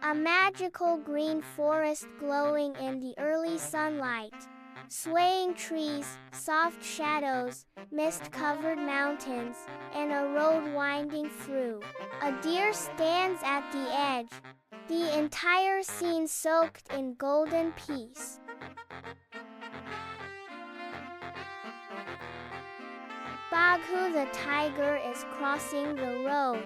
A magical green forest glowing in the early sunlight. Swaying trees, soft shadows, mist-covered mountains, and a road winding through. A deer stands at the edge, the entire scene soaked in golden peace. Baghu the tiger is crossing the road.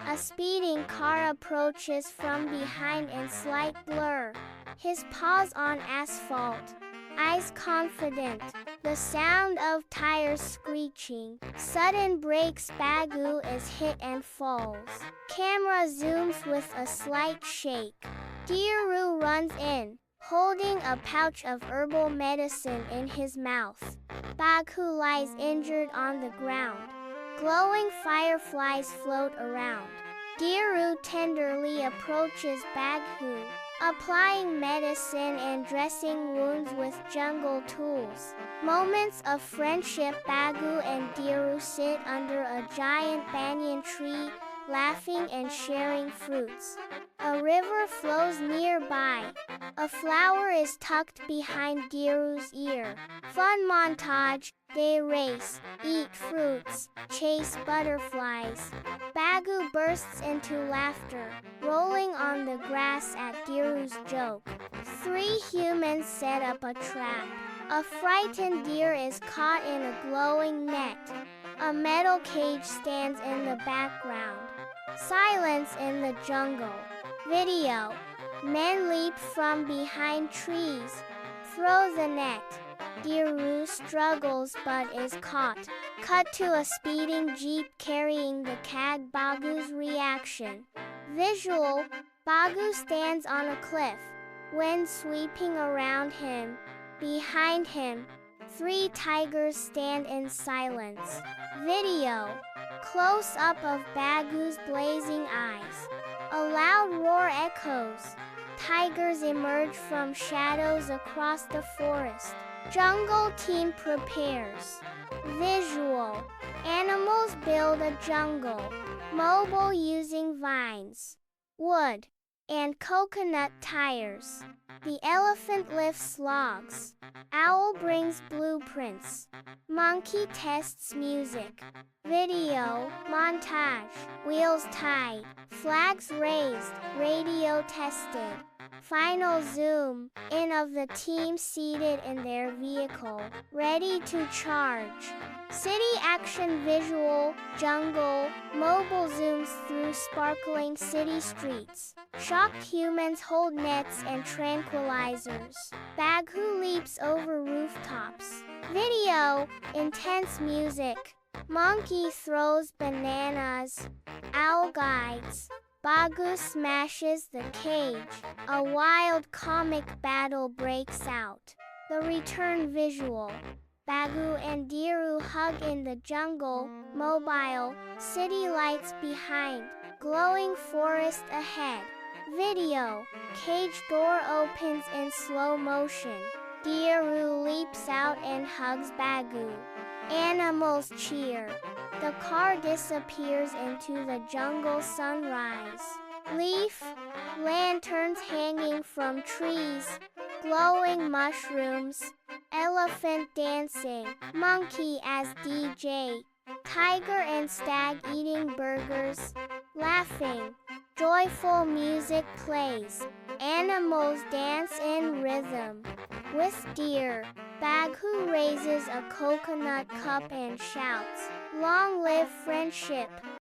A speeding car approaches from behind in slight blur, his paws on asphalt, eyes confident, the sound of tires screeching. Sudden brakes, Baghu is hit and falls. Camera zooms with a slight shake. Diru runs in, holding a pouch of herbal medicine in his mouth. Baghu lies injured on the ground. Glowing fireflies float around. Diru tenderly approaches Baghu, applying medicine and dressing wounds with jungle tools. Moments of friendship. Baghu and Diru sit under a giant banyan tree, laughing and sharing fruits. A river flows nearby. A flower is tucked behind Diru's ear. Fun montage. They race, eat fruits, chase butterflies. Baghu bursts into laughter, rolling on the grass at Diru's joke. 3 humans set up a trap. A frightened deer is caught in a glowing net. A metal cage stands in the background. Silence in the jungle. Video. Men leap from behind trees. Throw the net. Diru struggles but is caught. Cut to a speeding jeep carrying the cat. Baghu's reaction. Visual. Baghu stands on a cliff. Wind sweeping around him. Behind him, 3 tigers stand in silence. Video. Close-up of Baghu's blazing eyes. A loud roar echoes. Tigers emerge from shadows across the forest. Jungle team prepares. Visual. Animals build a jungle. Mobile using vines, wood, and coconut tires. The elephant lifts logs. Owl brings blueprints. Monkey tests music. Video. Montage. Wheels tied. Flags raised. Radio tested. Final zoom in of the team seated in their vehicle, ready to charge. City action. Visual. Jungle. Mobile zooms through sparkling city streets. Shocked humans hold nets and tranquilizers. Baghu leaps over rooftops. Video. Intense music. Monkey throws bananas. Owl guides. Baghu smashes the cage. A wild comic battle breaks out. The return. Visual. Baghu and Diru hug in the jungle. Mobile. City lights behind. Glowing forest ahead. Video. Cage door opens in slow motion. Diru leaps out and hugs Baghu. Animals cheer. The car disappears into the jungle sunrise. Leaf. Lanterns hanging from trees. Glowing mushrooms. Elephant dancing. Monkey as DJ. Tiger and stag eating burgers. Laughing. Joyful music plays. Animals dance in rhythm. With deer. Baghu raises a coconut cup and shouts, "Long live friendship!"